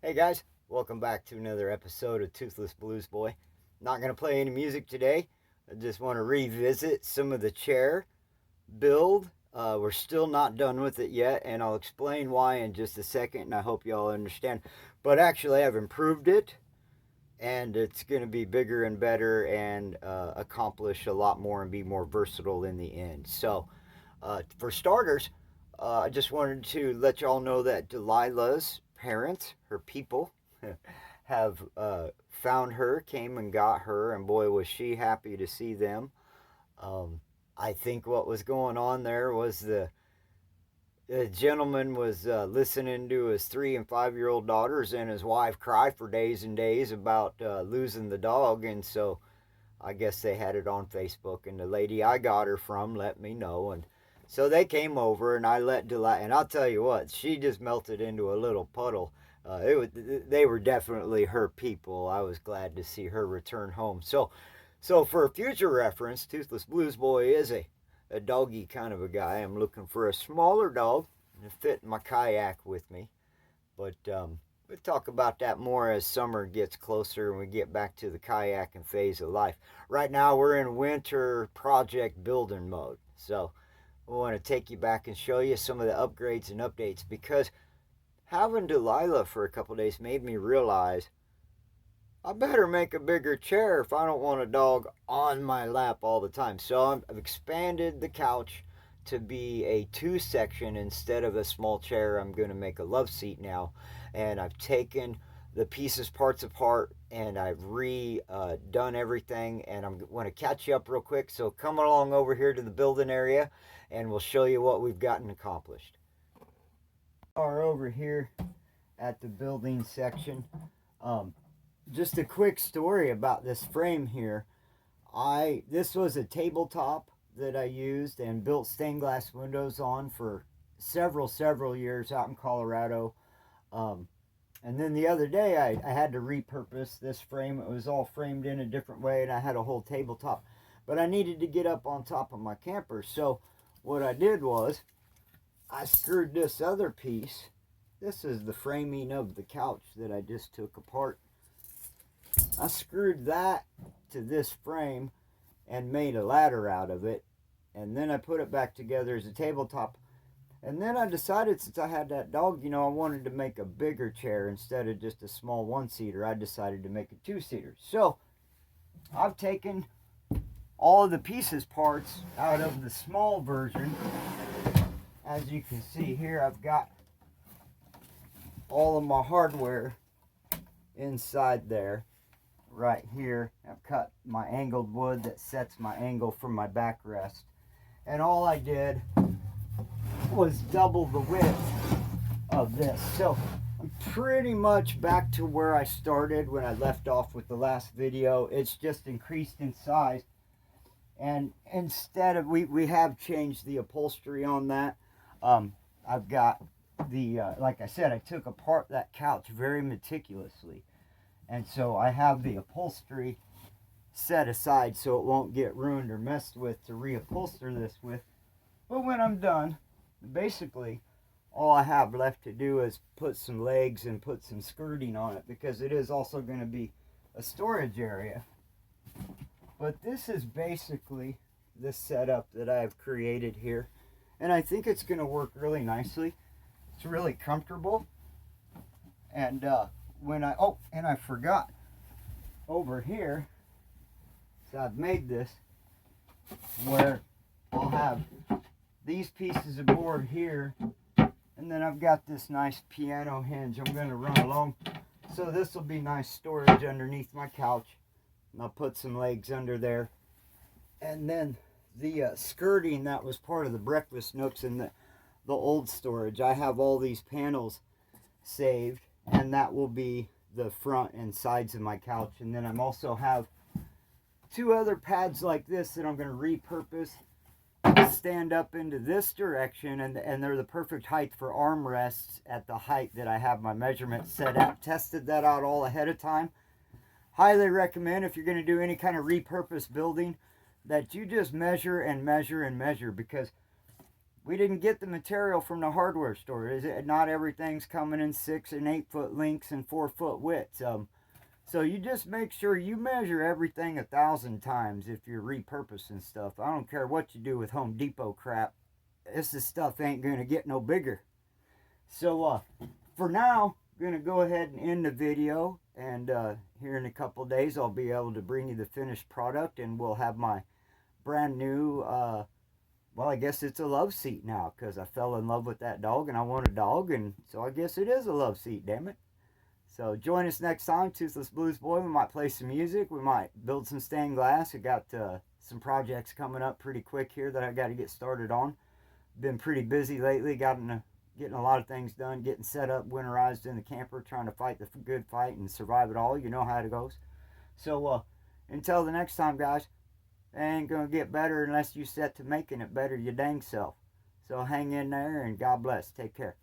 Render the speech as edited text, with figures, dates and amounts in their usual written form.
Hey guys, welcome back to another episode of Toothless Blues Boy. Not going to play any music today. I just want to revisit some of the chair build. We're still not done with it yet, and I'll explain why in just a second, and I hope you all understand. But actually, I've improved it, and it's going to be bigger and better and accomplish a lot more and be more versatile in the end. So, for starters, I just wanted to let y'all know that Delilah's parents, her people, have found her, came and got her, and boy, was she happy to see them. Um, I think what was going on there was the gentleman was listening to his 3 and 5 year old daughters and his wife cry for days and days about losing the dog, and so I guess they had it on Facebook, and the lady I got her from let me know, and so they came over, and I let Delight, and I'll tell you what, she just melted into a little puddle. They were definitely her people. I was glad to see her return home. So for future reference, Toothless Blues Boy is a doggy kind of a guy. I'm looking for a smaller dog to fit in my kayak with me, but we'll talk about that more as summer gets closer and we get back to the kayaking phase of life. Right now, we're in winter project building mode. So, we want to take you back and show you some of the upgrades and updates because having Delilah for a couple days made me realize I better make a bigger chair if I don't want a dog on my lap all the time. So, I've expanded the couch to be a two section instead of a small chair. I'm going to make a love seat now, and I've taken the pieces parts apart and I've redone everything, and I'm going to catch you up real quick. So come along over here to the building area and we'll show you what we've gotten accomplished. Are over here at the building section. Um, just a quick story about this frame here. This was a tabletop that I used and built stained glass windows on for several years out in Colorado. And then the other day I had to repurpose this frame. It was all framed in a different way, and I had a whole tabletop. But I needed to get up on top of my camper. So what I did was I screwed this other piece. This is the framing of the couch that I just took apart. I screwed that to this frame and made a ladder out of it, and then I put it back together as a tabletop. And then I decided, since I had that dog, I wanted to make a bigger chair instead of just a small one-seater. I decided to make a two-seater. So I've taken all of the pieces parts out of the small version. As you can see here, I've got all of my hardware inside there. Right here, I've cut my angled wood that sets my angle for my backrest. And all I did was double the width of this. So I'm pretty much back to where I started when I left off with the last video. It's just increased in size. And instead of, we have changed the upholstery on that. I've got like I said, I took apart that couch very meticulously. And so I have the upholstery set aside so it won't get ruined or messed with to reupholster this with. But when I'm done, basically all I have left to do is put some legs and put some skirting on it, because it is also going to be a storage area. But this is basically the setup that I've created here, and I think it's going to work really nicely. It's really comfortable. And and I forgot over here, so I've made this where I'll have these pieces of board here, and then I've got this nice piano hinge I'm going to run along. So this will be nice storage underneath my couch. And I'll put some legs under there. And then the skirting that was part of the breakfast nooks in the old storage, I have all these panels saved, and that will be the front and sides of my couch. And then I'm also have two other pads like this that I'm going to repurpose, stand up into this direction, and they're the perfect height for armrests at the height that I have my measurements set at. Tested that out all ahead of time. Highly recommend, if you're going to do any kind of repurpose building, that you just measure and measure and measure, because we didn't get the material from the hardware store. Is it not everything's coming in 6 and 8 foot lengths and 4 foot widths? So you just make sure you measure everything 1,000 times if you're repurposing stuff. I don't care what you do with Home Depot crap. This stuff ain't gonna get no bigger. So for now, I'm gonna go ahead and end the video, and here in a couple days I'll be able to bring you the finished product, and we'll have my brand new well, I guess it's a love seat now, because I fell in love with that dog and I want a dog, and so I guess it is a love seat, damn it. So join us next time, Toothless Blues Boy. We might play some music. We might build some stained glass. We got some projects coming up pretty quick here that I got to get started on. Been pretty busy lately, getting a lot of things done, getting set up, winterized in the camper, trying to fight the good fight and survive it all. You know how it goes. So until the next time, guys, it ain't gonna get better unless you set to making it better your dang self. So hang in there, and God bless. Take care.